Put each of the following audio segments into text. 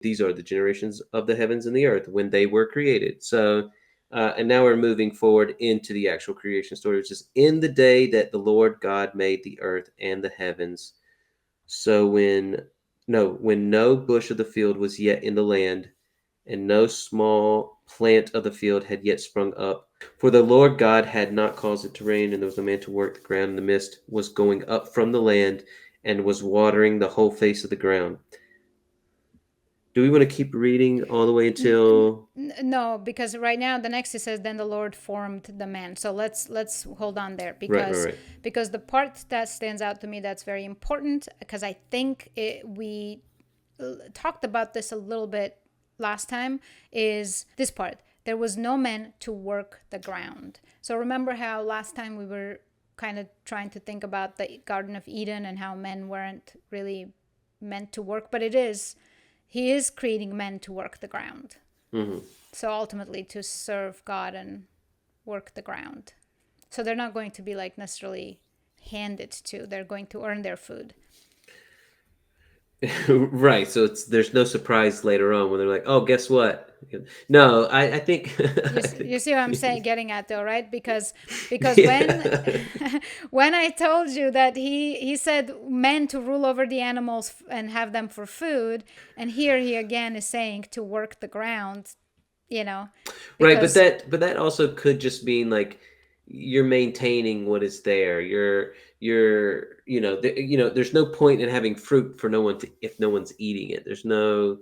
These are the generations of the heavens and the earth when they were created. So, and now we're moving forward into the actual creation story, which is in the day that the Lord God made the earth and the heavens. So when no bush of the field was yet in the land, and no small plant of the field had yet sprung up, for the Lord God had not caused it to rain, and there was no man to work the ground, and the mist was going up from the land, and was watering the whole face of the ground. Do we want to keep reading all the way until No, because right now the next it says then the Lord formed the man. So let's hold on there right, right, because right? the part that stands out to me that's very important because I think we talked about this a little bit last time is this part. There was no man to work the ground. So remember how last time we were kind of trying to think about the Garden of Eden and how men weren't really meant to work, but it is. He is creating men to work the ground. Mm-hmm. So ultimately to serve God and work the ground. So they're not going to be like necessarily handed to, they're going to earn their food. Right. So there's no surprise later on when they're like, "Oh, guess what?" No, I think You, I you think see what I'm saying, getting at though, right? Because when yeah. when I told you that he said men to rule over the animals and have them for food, and here he again is saying to work the ground, you know, Right, because but that also could just mean like you're maintaining what is there. You're there's no point in having fruit for no one to if no one's eating it. There's no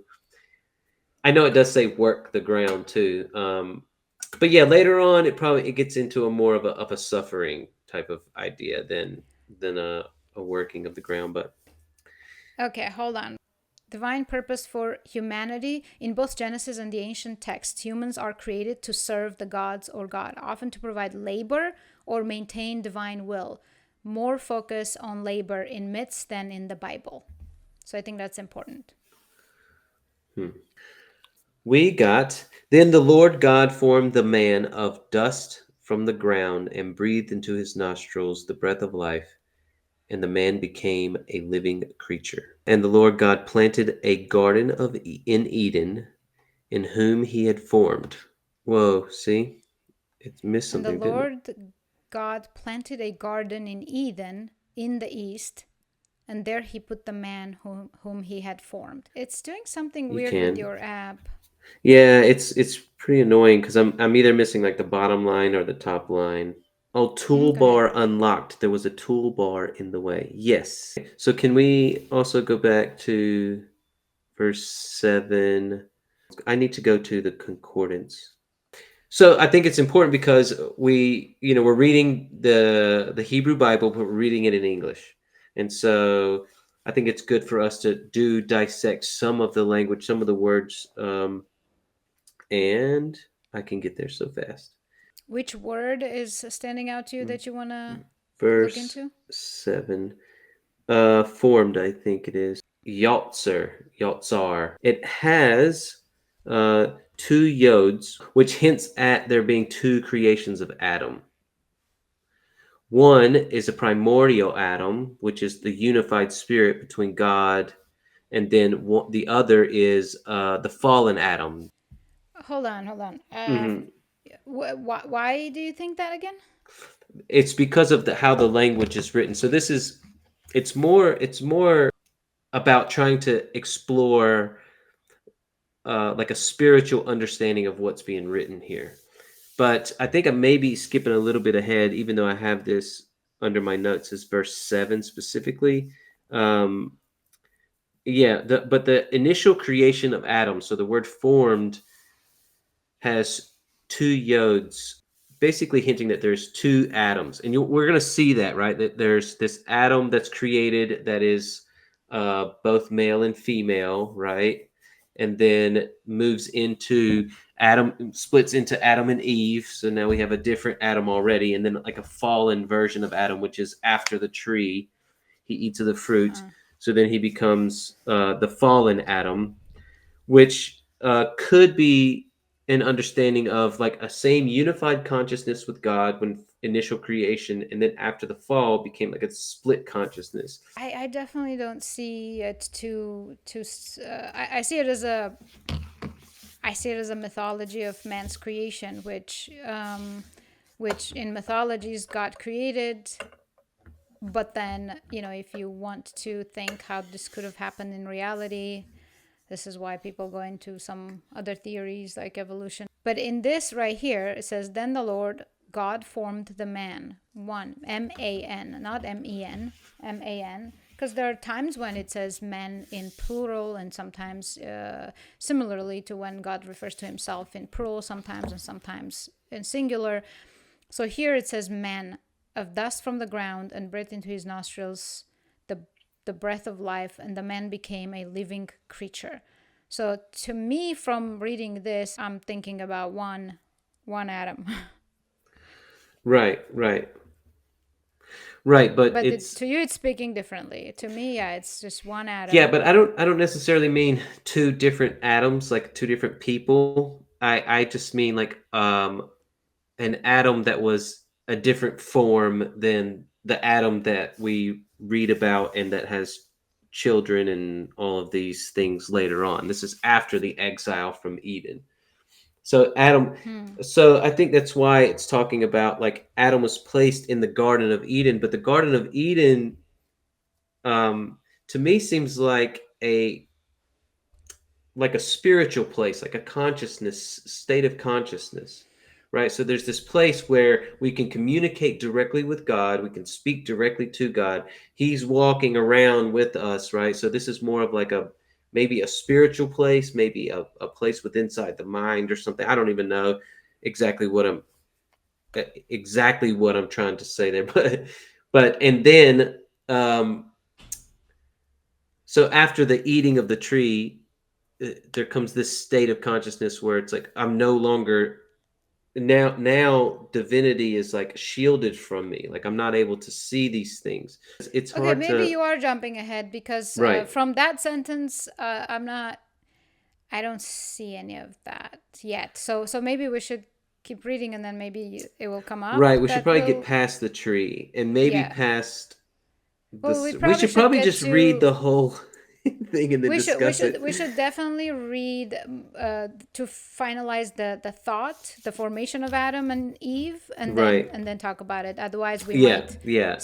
I know it does say work the ground too. But yeah, later on it gets into a more of a suffering type of idea than a working of the ground, but okay, hold on. Divine purpose for humanity. In both Genesis and the ancient texts, humans are created to serve the gods or God, often to provide labor or maintain divine will. More focus on labor in myths than in the Bible. So I think that's important. hmm. We got then the Lord God formed the man of dust from the ground and breathed into his nostrils the breath of life, and the man became a living creature. And the Lord God planted a garden in Eden, in whom he had formed. Whoa, see? It missed And the something, didn't it? Lord God planted a garden in Eden in the east, and there he put the man whom he had formed. It's doing something You weird with can. your app. Yeah, it's pretty annoying because I'm either missing like the bottom line or the top line. Oh, Okay. toolbar unlocked. There was a toolbar in the way. Yes. So can we also go back to verse 7? I need to go to the concordance. So I think it's important because we're reading the Hebrew Bible, but we're reading it in English. And so I think it's good for us to do dissect some of the language, some of the words, and I can get there so fast. Which word is standing out to you that you want to look Verse into? 7. Formed, I think it is. Yotzar. It has two yods, which hints at there being two creations of Adam. One is a primordial Adam, which is the unified spirit between God, and then the other is the fallen Adam. Hold on, hold on. Mhm. Why do you think that again? It's because of how the language is written. So it's more about trying to explore like a spiritual understanding of what's being written here. But I think I may be skipping a little bit ahead, even though I have this under my notes as verse 7 specifically. Um, yeah, but the initial creation of Adam, so the word formed has two yods, basically hinting that there's two atoms. And we're going to see that, right? That there's this atom that's created that is both male and female, right? And then moves into Adam, splits into Adam and Eve. So now we have a different Adam already. And then like a fallen version of Adam, which is after the tree. He eats of the fruit. Uh, So then he becomes the fallen Adam, which could be an understanding of like a same unified consciousness with God when initial creation, and then after the fall became like a split consciousness. I definitely don't see it I see it as a mythology of man's creation, which in mythologies God created, but then if you want to think how this could have happened in reality, this is why people go into some other theories like evolution. But in this right here, it says, "Then the Lord God formed the man." One, M-A-N, not M-E-N, M-A-N. Because there are times when it says man in plural, and sometimes similarly to when God refers to himself in plural sometimes, and sometimes in singular. So here it says man, of dust from the ground, and breathed into his nostrils the the breath of life, and the man became a living creature. So to me, from reading this, I'm thinking about one atom. Right, right, right. But But it's to you, it's speaking differently. To me, yeah, it's just one yeah, atom. but I don't necessarily mean two different atoms, like two different people. I just mean like an atom that was a different form than the atom that we read about and that has children and all of these things later on. This is after the exile from Eden. So Adam, Hmm. so I think that's why it's talking about like Adam was placed in the Garden of Eden, but the Garden of Eden, um, to me, seems like a spiritual place, like a consciousness state of consciousness, right? So there's this place where we can communicate directly with God, we can speak directly to God. He's walking around with us, right? So this is more of like a maybe a spiritual place, maybe a place with inside the mind or something. I don't even know exactly what I'm exactly what I'm trying to say there, but and then um so after the eating of the tree, there comes this state of consciousness where it's like I'm no longer now divinity is like shielded from me, like I'm not able to see these things. It's Okay, hard maybe to you are jumping ahead because right from that sentence, I'm not. I don't see any of that yet. So maybe we should keep reading, and then maybe it will come up. right. We should That probably get will, past the tree and maybe yeah. past Well, we this. We probably should should probably get just read the to. whole thing and then discuss it. We should definitely read to finalize the thought, the formation of Adam and Eve, Right, and then talk about it. Otherwise, we yeah, might yeah.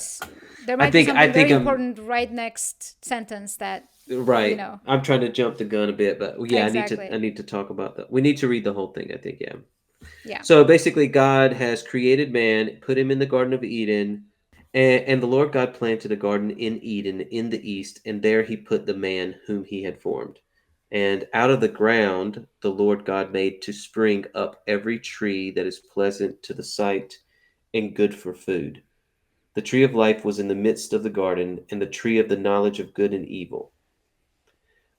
there i might be think i something think very i'm important right next sentence that you right. know I'm trying to jump the gun a bit, but yeah, I exactly. need to talk about that. We need to read the whole thing, I think. Yeah. Yeah. So basically, God has created man, put him in the Garden of Eden, and the Lord God planted a garden in Eden in the east, and there he put the man whom he had formed. And out of the ground the Lord God made to spring up every tree that is pleasant to the sight and good for food. The tree of life was in the midst of the garden, and the tree of the knowledge of good and evil.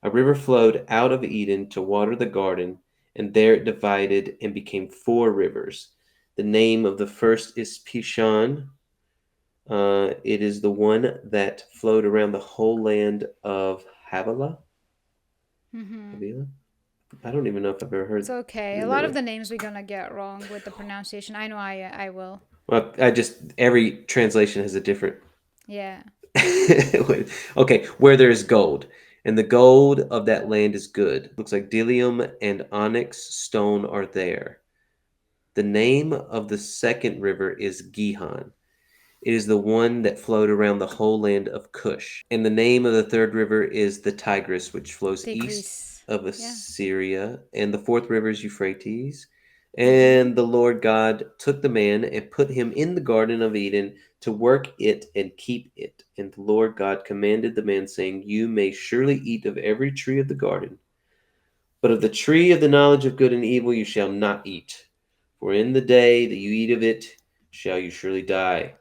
A river flowed out of Eden to water the garden, and there it divided and became four rivers. The name of the first is Pishon. It is the one that flowed around the whole land of Havilah. Mm-hmm. Havilah? I don't even know if I've ever It's heard okay. the A lot name of of. the names we're gonna get wrong with the pronunciation. I know I will. Well, I just every translation has a different. Yeah. Okay, where there is gold, and the gold of that land is good. Looks like bdellium and onyx stone are there. The name of the second river is Gihon. It is the one that flowed around the whole land of Cush. And the name of the third river is the Tigris, which flows east Tigris. of Yeah. Assyria. And the fourth river is Euphrates. Mm-hmm. And the Lord God took the man and put him in the Garden of Eden to work it and keep it. And the Lord God commanded the man, saying, You may surely eat of every tree of the garden, but of the tree of the knowledge of good and evil you shall not eat. For in the day that you eat of it, shall you surely die.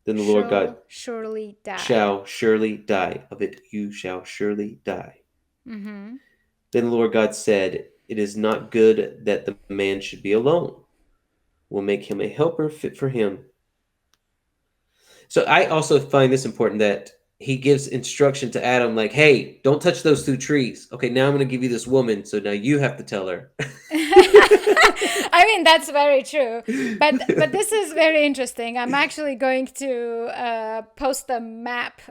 Then the Lord God Shall surely die. shall surely die. Of it you shall surely die. Mm-hmm. Then the Lord God said, It is not good that the man should be alone. We'll make him a helper fit for him. So I also find this important that he gives instruction to Adam, like, "Hey, don't touch those two trees. Okay, now I'm going to give you this woman, so now you have to tell her." I mean, that's very true. But this is very interesting. I'm actually going to post a map,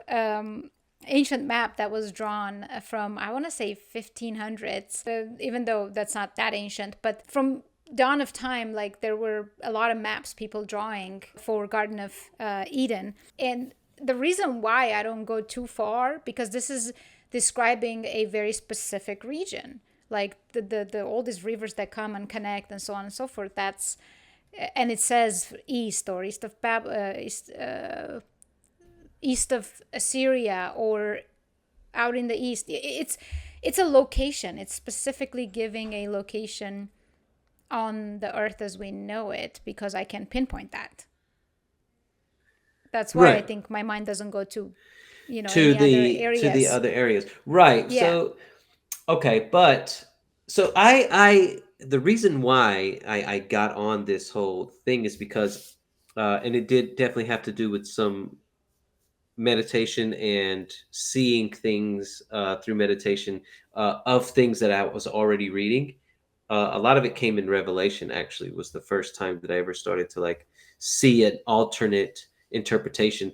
ancient map that was drawn from, I want to say, 1500s, even though that's not that ancient, but from dawn of time. Like, there were a lot of maps people drawing for Garden of Eden. And the reason why I don't go too far, because this is describing a very specific region, like the oldest rivers that come and connect and so on and so forth. That's, and it says east, or east of east of Assyria, or out in the east. It's a location. It's specifically giving a location on the earth as we know it, because I can pinpoint that. That's why I Right. think my mind doesn't go to, To any other the areas. other areas. Right. Yeah. So okay, but so I the reason why I got on this whole thing is because and it did definitely have to do with some meditation and seeing things through meditation of things that I was already reading. A lot of it came in Revelation. Actually, was the first time that I ever started to like see an alternate interpretation.